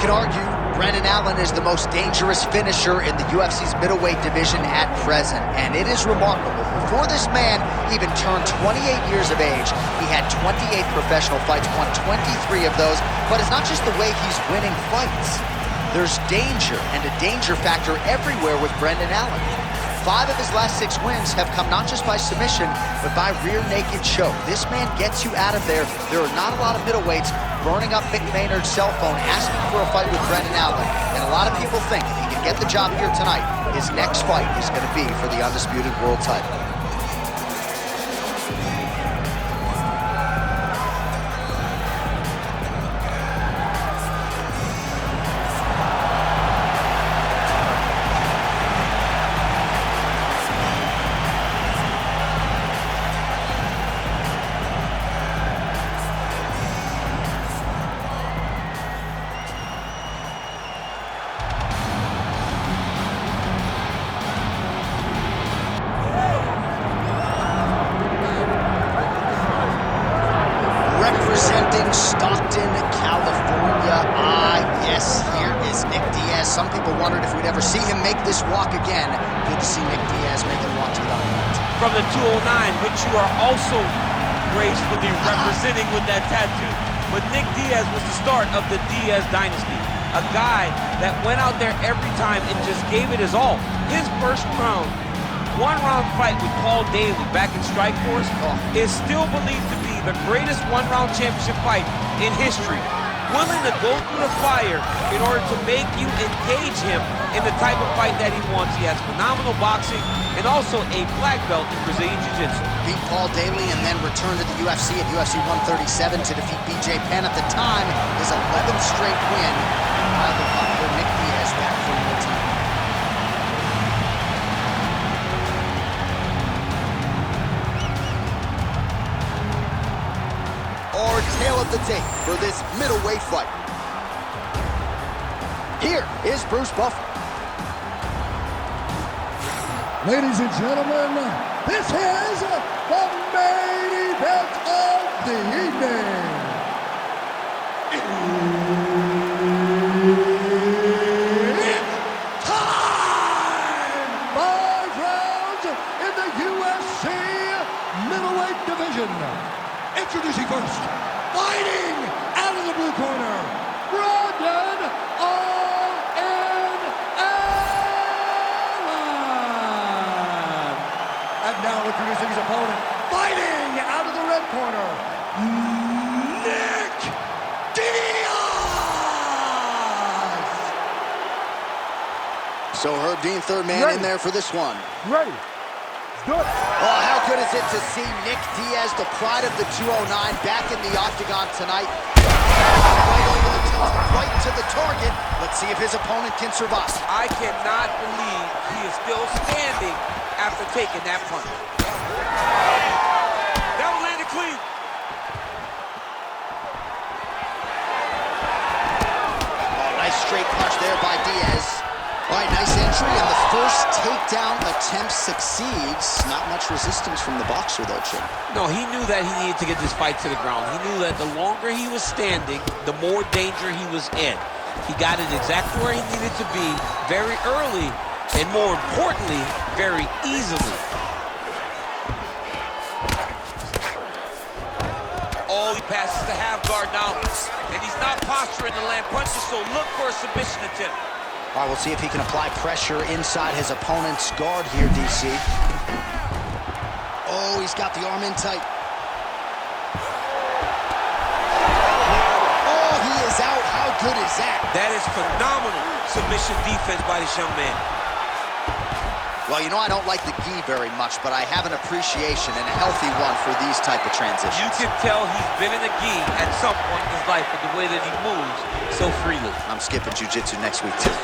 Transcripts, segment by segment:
can argue Brendan Allen is the most dangerous finisher in the UFC's middleweight division at present, and it is remarkable. Before this man even turned 28 years of age, he had 28 professional fights, won 23 of those, but it's not just the way he's winning fights. There's danger and a danger factor everywhere with Brendan Allen. 5 of his last 6 wins have come not just by submission, but by rear naked choke. This man gets you out of there. There are not a lot of middleweights burning up Mick Maynard's cell phone, asking for a fight with Brendan Allen. And a lot of people think if he can get the job here tonight, his next fight is going to be for the undisputed world title. Representing Stockton, California. Yes, here is Nick Diaz. Some people wondered if we'd ever see him make this walk again. Good to see Nick Diaz make the walk to the island. From the 209, which you are also gracefully representing with that tattoo. But Nick Diaz was the start of the Diaz dynasty. A guy that went out there every time and just gave it his all. His first round, one-round fight with Paul Daly back in Strikeforce is still believed to be the greatest one-round championship fight in history. Willing to go through the fire in order to make you engage him in the type of fight that he wants. He has phenomenal boxing and also a black belt in Brazilian Jiu-Jitsu. Beat Paul Daly and then returned to the UFC at UFC 137 to defeat BJ Penn. At the time, his 11th straight win. Wildly popular Nick Diaz back for more time. Our tail of the tape for this middleweight fight. Here is Bruce Buffer. Ladies and gentlemen, this is the main event of the evening. It's time! 5 rounds in the UFC middleweight division. Introducing first, fighting out of the blue corner, Brendan Allen. And now introducing his opponent, fighting out of the red corner, Nick Diaz. So Herb Dean, third man in there for this one. Ready. Good. Oh, how good is it to see Nick Diaz, the pride of the 209, back in the octagon tonight. Right over the top, right to the target. Let's see if his opponent can survive. I cannot believe he is still standing after taking that punch. That one landed clean. Oh, nice straight punch there by Diaz. All right, nice entry, and the first takedown attempt succeeds. Not much resistance from the boxer, though, Chip. No, he knew that he needed to get this fight to the ground. He knew that the longer he was standing, the more danger he was in. He got it exactly where he needed to be very early, and more importantly, very easily. Oh, he passes the half guard now, and he's not posturing to land punches, so look for a submission attempt. All right, we'll see if he can apply pressure inside his opponent's guard here, DC. Oh, he's got the arm in tight. Oh, he is out. How good is that? That is phenomenal submission defense by this young man. Well, you know, I don't like the gi very much, but I have an appreciation and a healthy one for these type of transitions. You can tell he's been in a gi at some point in his life with the way that he moves so freely. I'm skipping jiu-jitsu next week, too.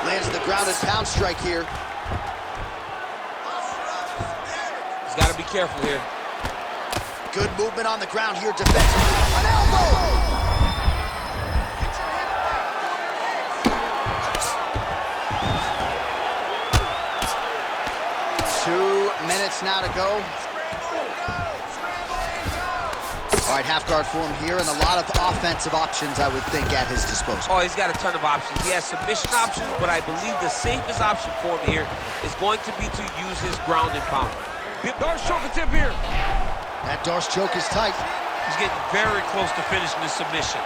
Lands the grounded pound strike here. He's got to be careful here. Good movement on the ground here defensively. An elbow! 2 minutes now to go. All All right, half guard for him here, and a lot of offensive options, I would think, at his disposal. Oh, he's got a ton of options. He has submission options, but I believe the safest option for him here is going to be to use his ground and pound. Darce choke attempt here. That Darce choke is tight. He's getting very close to finishing the submission.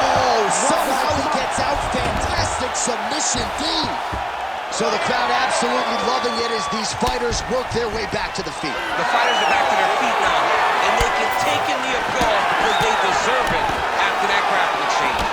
Oh, somehow he gets out. Fantastic submission, D. So the crowd absolutely loving it as these fighters work their way back to the feet. The fighters are back to their feet now, and they can take in the applause because they deserve it after that grappling exchange.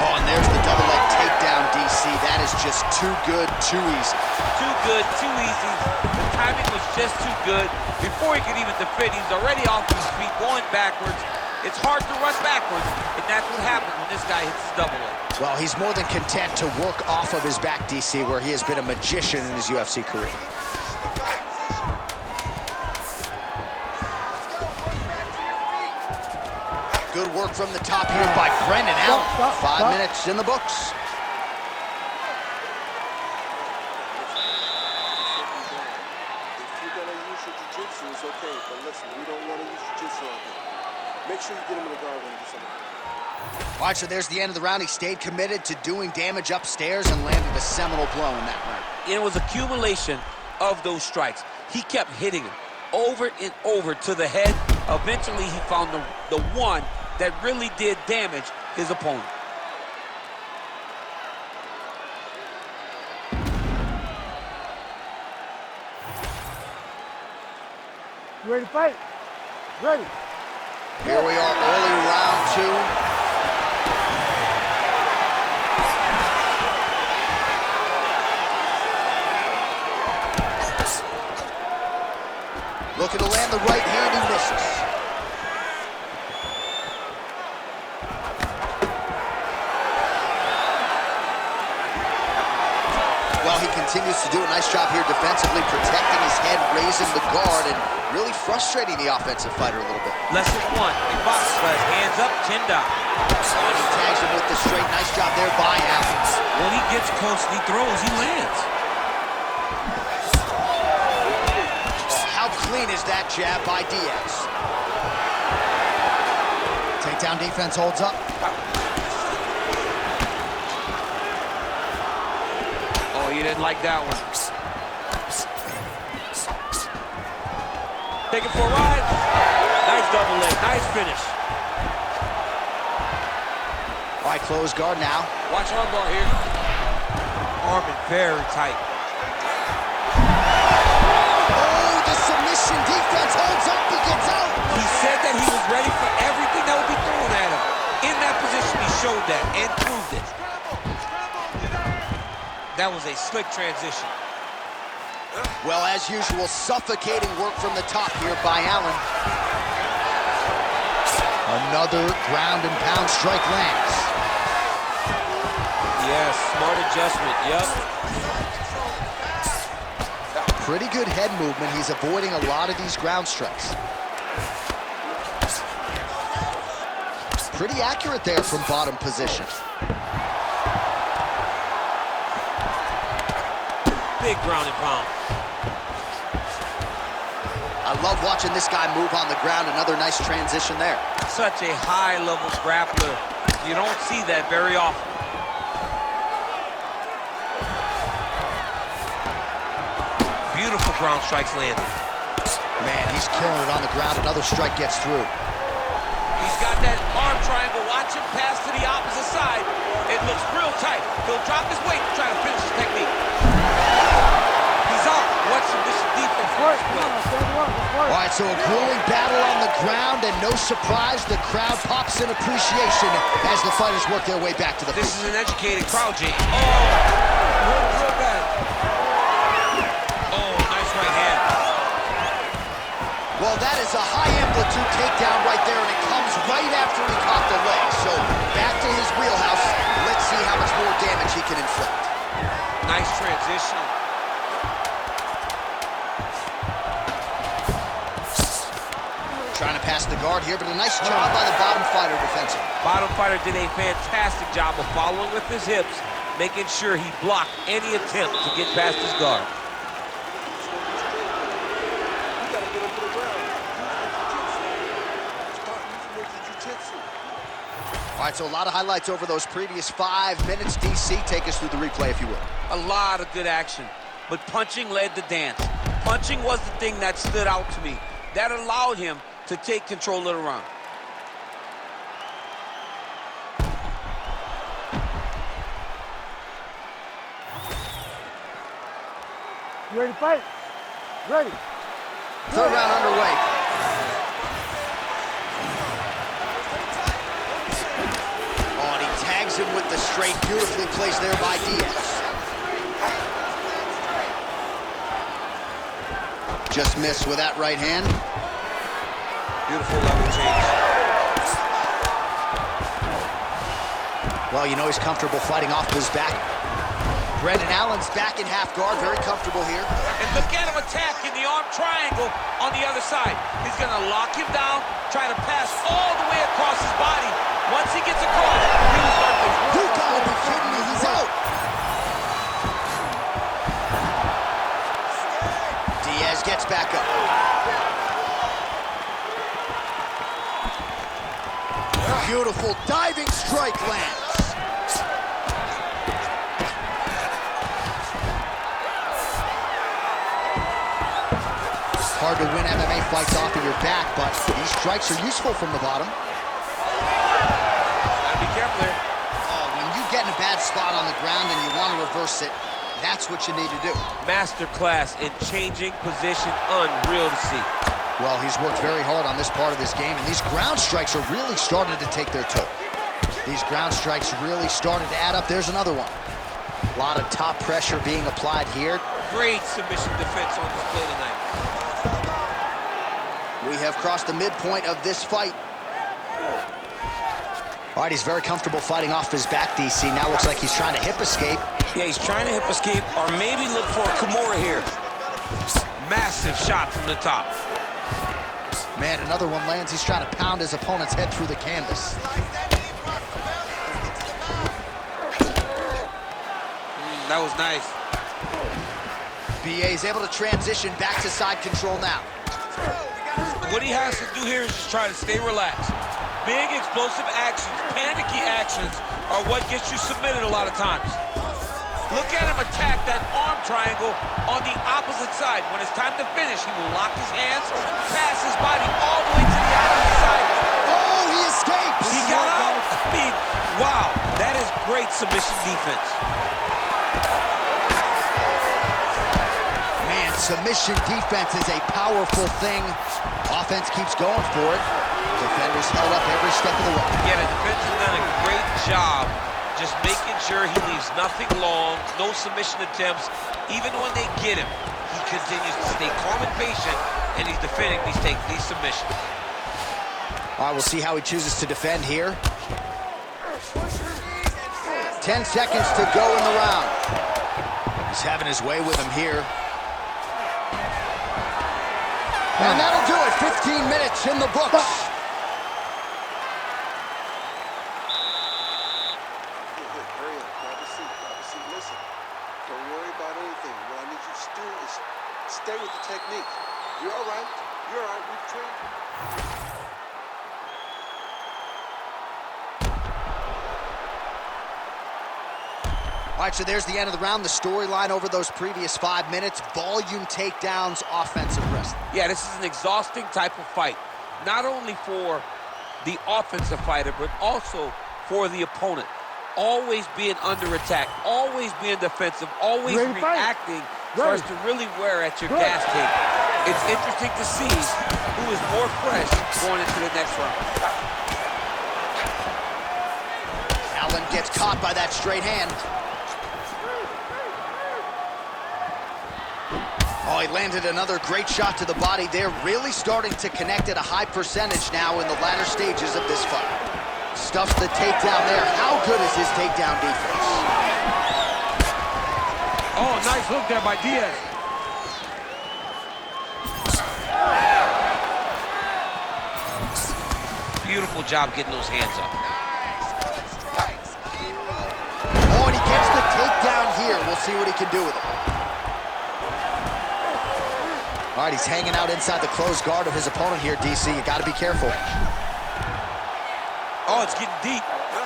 Oh, and there's the double leg takedown, DC. That is just too good, too easy. Too good, too easy. The timing was just too good. Before he could even defend, he's already off his feet, going backwards. It's hard to run backwards, and that's what happens when this guy hits his double leg. Well, he's more than content to work off of his back, DC, where he has been a magician in his UFC career. Good work from the top here by Brendan Allen. 5 minutes in the books. It's okay, but listen, we don't want to use jiu-jitsu on him. Make sure you get him in the guard when you do something. All right, so there's the end of the round. He stayed committed to doing damage upstairs and landed a seminal blow in that round. It was accumulation of those strikes. He kept hitting him over and over to the head. Eventually, he found the one that really did damage his opponent. You ready to fight? Ready. Here we are, early round 2. Looking to land the right hand, he misses. Well, he continues to do a nice job here defensively, protecting his head, raising the guard, and really frustrating the offensive fighter a little bit. Lesson 1, in boxing class, hands up, chin down. And he tags him with the straight. Nice job there by Allen. When he gets close and he throws, he lands. Oh, how clean is that jab by Diaz? Takedown defense holds up. Oh, you didn't like that one. Take it for a ride. Nice double leg, nice finish. All right, close guard now. Watch armbar here. Arm in very tight. Oh, the submission defense holds up, he gets out. He said that he was ready for everything that would be thrown at him. In that position, he showed that and proved it. That was a slick transition. Well, as usual, suffocating work from the top here by Allen. Another ground and pound strike lands. Yes, smart adjustment, yep. Pretty good head movement. He's avoiding a lot of these ground strikes. Pretty accurate there from bottom position. Big ground and pound. I love watching this guy move on the ground. Another nice transition there. Such a high-level grappler. You don't see that very often. Beautiful ground strikes landed. Man, he's killing it on the ground. Another strike gets through. He's got that arm triangle. Watch him pass to the opposite side. It looks real tight. He'll drop his weight to try to finish his technique. He's out. Watch him. This is defense. All right, so a grueling battle on the ground, and no surprise, the crowd pops in appreciation as the fighters work their way back to the This feet. is an educated crowd, Jake. Oh, real bad. Oh, nice right hand. Well, that is a high-amplitude takedown right there, and it comes right after he caught the leg. So back to his wheelhouse. Let's see how much more damage he can inflict. Nice transition. Trying to pass the guard here, but a nice job by the bottom fighter defensively. Bottom fighter did a fantastic job of following with his hips, making sure he blocked any attempt to get past his guard. jiu-jitsu. All right, so a lot of highlights over those previous 5 minutes. DC, take us through the replay, if you will. A lot of good action, but punching led the dance. Punching was the thing that stood out to me. That allowed him to take control of the round. You ready to fight? Ready. Third round underway. Oh, and he tags him with the straight. Beautifully placed there by Diaz. Just missed with that right hand. Beautiful level change. Well, you know he's comfortable fighting off his back. Brendan Allen's back in half guard, very comfortable here. And look at him attack in the arm triangle on the other side. He's gonna lock him down, try to pass all the way across his body. Once he gets across, he will start to... You gotta be kidding me, he's out. Diaz gets back up. Beautiful diving strike lands. Hard to win MMA fights off of your back, but these strikes are useful from the bottom. Gotta be careful there. Oh, when you get in a bad spot on the ground and you want to reverse it, that's what you need to do. Masterclass in changing position, unreal to see. Well, he's worked very hard on this part of his game, and these ground strikes are really starting to take their toll. These ground strikes really started to add up. There's another one. A lot of top pressure being applied here. Great submission defense on display tonight. We have crossed the midpoint of this fight. All right, he's very comfortable fighting off his back, DC. Now looks like he's trying to hip escape. Yeah, he's trying to hip escape or maybe look for a Kimura here. Massive shot from the top. Man, another one lands. He's trying to pound his opponent's head through the canvas. That was nice. BA is able to transition back to side control now. What he has to do here is just try to stay relaxed. Big explosive actions, panicky actions are what gets you submitted a lot of times. Look at him attack that arm triangle on the opposite side. When it's time to finish, he will lock his hands, pass his body all the way to the opposite side. Oh, he escapes! He got out. I mean, wow, that is great submission defense. Man, submission defense is a powerful thing. Offense keeps going for it. Defenders held up every step of the way. Yeah, the defense has done a great job just making sure he leaves nothing long, no submission attempts. Even when they get him, he continues to stay calm and patient, and he's defending these submissions. All right, we'll see how he chooses to defend here. 10 seconds to go in the round. He's having his way with him here. And that'll do it. 15 minutes in the books. Stay with the technique. You're all right. You're all right. We've trained. All right, so there's the end of the round. The storyline over those previous 5 minutes. Volume takedowns, offensive wrestling. Yeah, this is an exhausting type of fight. Not only for the offensive fighter, but also for the opponent. Always being under attack, always being defensive, always reacting starts to really wear at your gas tank. It's interesting to see who is more fresh going into the next round. Allen gets caught by that straight hand. Oh, he landed another great shot to the body. They're really starting to connect at a high percentage now in the latter stages of this fight. Stuffs the takedown there. How good is his takedown defense? Oh, nice hook there by Diaz. Beautiful job getting those hands up. Oh, and he gets the takedown here. We'll see what he can do with it. All right, he's hanging out inside the closed guard of his opponent here, DC. You got to be careful. Oh, it's getting deep. Look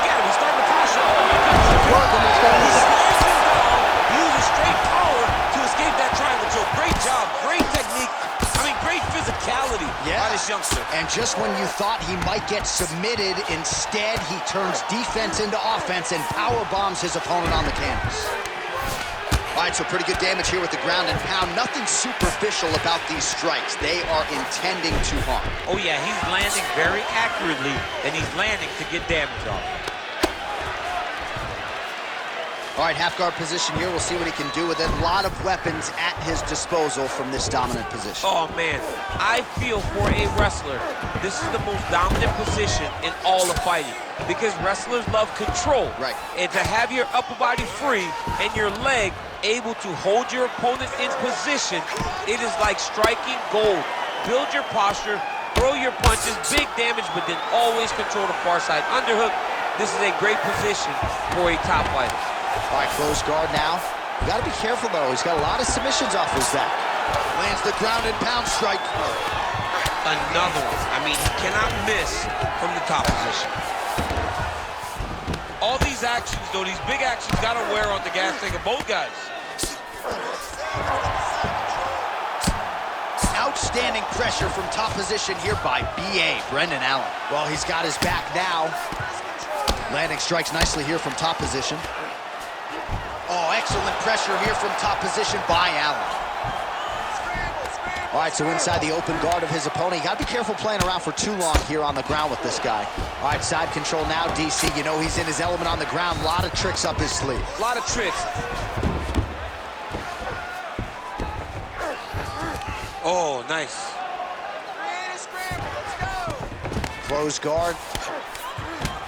at him, he's starting to pressure. Oh my goodness. He slams him down, uses straight power to escape that triangle choke. Great job, great technique. I mean, great physicality by this youngster. And just when you thought he might get submitted, instead he turns defense into offense and power bombs his opponent on the canvas. All right, so pretty good damage here with the ground and pound. Nothing superficial about these strikes. They are intending to harm. Oh yeah, he's landing very accurately, and he's landing to get damage off. All right, half guard position here. We'll see what he can do with it. A lot of weapons at his disposal from this dominant position. Oh man, I feel for a wrestler, this is the most dominant position in all of fighting, because wrestlers love control. Right. And to have your upper body free and your leg able to hold your opponent in position, it is like striking gold. Build your posture, throw your punches, big damage, but then always control the far side underhook. This is a great position for a top fighter. All right, close guard now. You gotta be careful though. He's got a lot of submissions off his back. Lands the ground and pound strike. Another one. I mean, he cannot miss from the top position. All these actions, though, these big actions, gotta wear on the gas tank of both guys. Outstanding pressure from top position here by B.A. Brendan Allen. Well, he's got his back now. Landing strikes nicely here from top position. Oh, excellent pressure here from top position by Allen. All right, so inside the open guard of his opponent. You got to be careful playing around for too long here on the ground with this guy. All right, side control now, DC. You know he's in his element on the ground. A lot of tricks up his sleeve. A lot of tricks. Oh, nice. Close guard.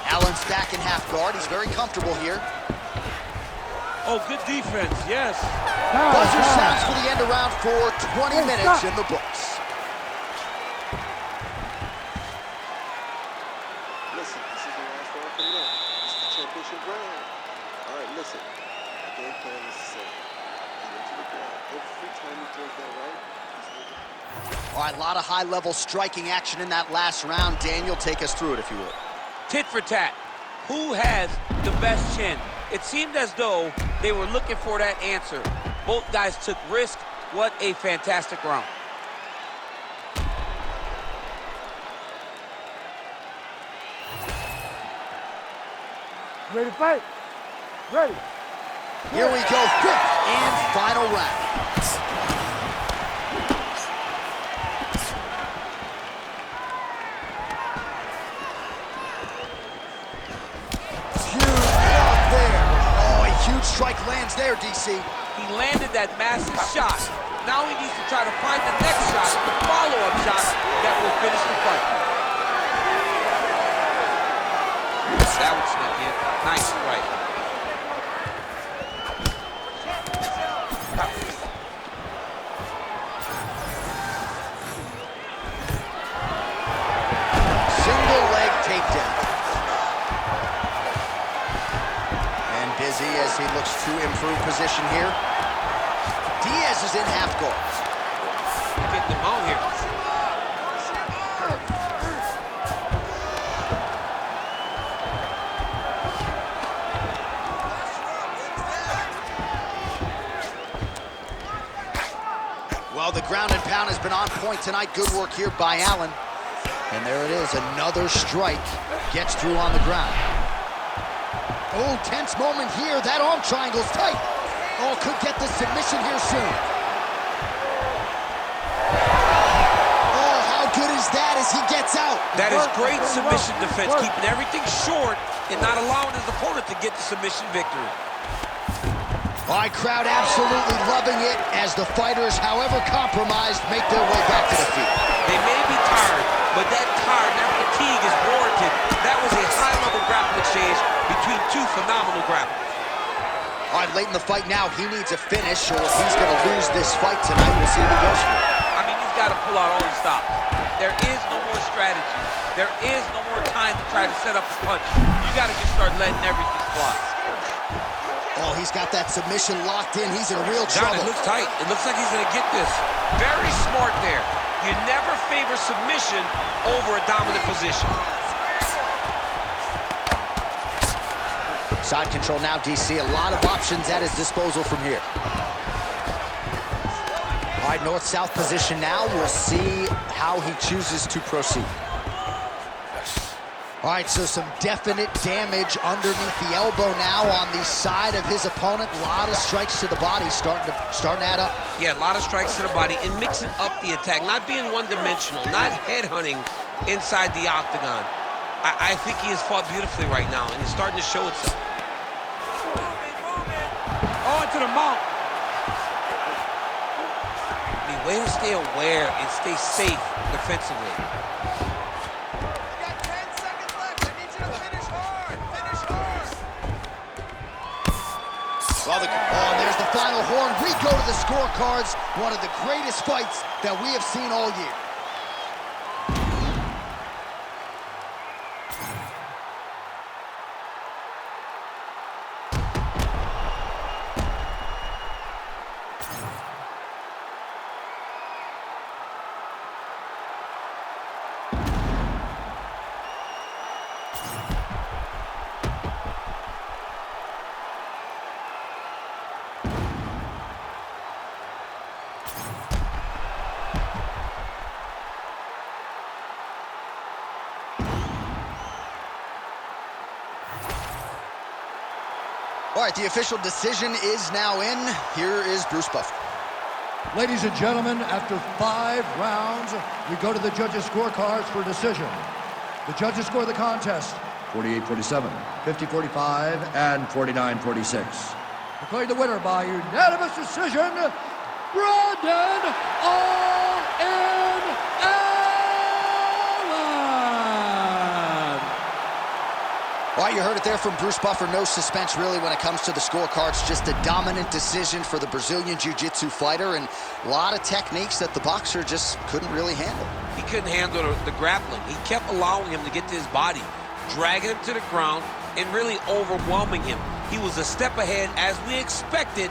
Allen's back in half guard. He's very comfortable here. Oh, good defense, yes. Buzzer sounds for the end of round 4, 20 minutes in the books. Listen, this is the last round coming up. This is the championship round. All right, listen. The game plan is the same. Get into the ground. Every time you throw that right, he's moving. All right, a lot of high-level striking action in that last round. Daniel, take us through it, if you would. Tit for tat. Who has the best chin? It seemed as though they were looking for that answer. Both guys took risk. What a fantastic round. Ready to fight? Ready. Here we go, fifth and final round. Huge block there. Oh, a huge strike lands there, DC. He landed that massive shot. Now he needs to try to find the next shot, the follow-up shot that will finish the fight. That one snuck in. Nice strike. Single leg takedown. And busy as he looks to improve position here. Diaz is in half guard. Getting him on here. Well, the ground and pound has been on point tonight. Good work here by Allen. And there it is, another strike gets through on the ground. Oh, tense moment here. That arm triangle's tight. Oh, could get the submission here soon. Oh, how good is that as he gets out? That is great submission defense, keeping everything short and not allowing his opponent to get the submission victory. All right, crowd absolutely loving it as the fighters, however compromised, make their way back to the feet. They may be tired, but that tired, that fatigue is warranted. That was a high-level grappling exchange between two phenomenal grapplers. All right, late in the fight now, he needs a finish, or if he's going to lose this fight tonight, we'll see what he goes for. I mean, he's got to pull out all his stops. There is no more strategy. There is no more time to try to set up a punch. You got to just start letting everything fly. Oh, he's got that submission locked in. He's in real John, trouble. it looks tight. It looks like he's going to get this. Very smart there. You never favor submission over a dominant position. Side control now, DC. A lot of options at his disposal from here. All right, north-south position now. We'll see how he chooses to proceed. All right, so some definite damage underneath the elbow now on the side of his opponent. A lot of strikes to the body starting to add up. Yeah, a lot of strikes to the body and mixing up the attack, not being one-dimensional, not headhunting inside the octagon. I think he has fought beautifully right now, and it's starting to show itself. On to the mount. I mean, way to stay aware and stay safe defensively. Oh, there's the final horn. We go to the scorecards. One of the greatest fights that we have seen all year. All right, the official decision is now in. Here is Bruce Buffer. Ladies and gentlemen, after 5 rounds, we go to the judges' scorecards for decision. The judges score the contest 48-47, 50-45, and 49-46. Declaring the winner by unanimous decision, Brendan All-In Allen. All right, you heard it there from Bruce Buffer. No suspense, really, when it comes to the scorecards. Just a dominant decision for the Brazilian Jiu-Jitsu fighter, and a lot of techniques that the boxer just couldn't really handle. He couldn't handle the grappling. He kept allowing him to get to his body, dragging him to the ground, and really overwhelming him. He was a step ahead, as we expected,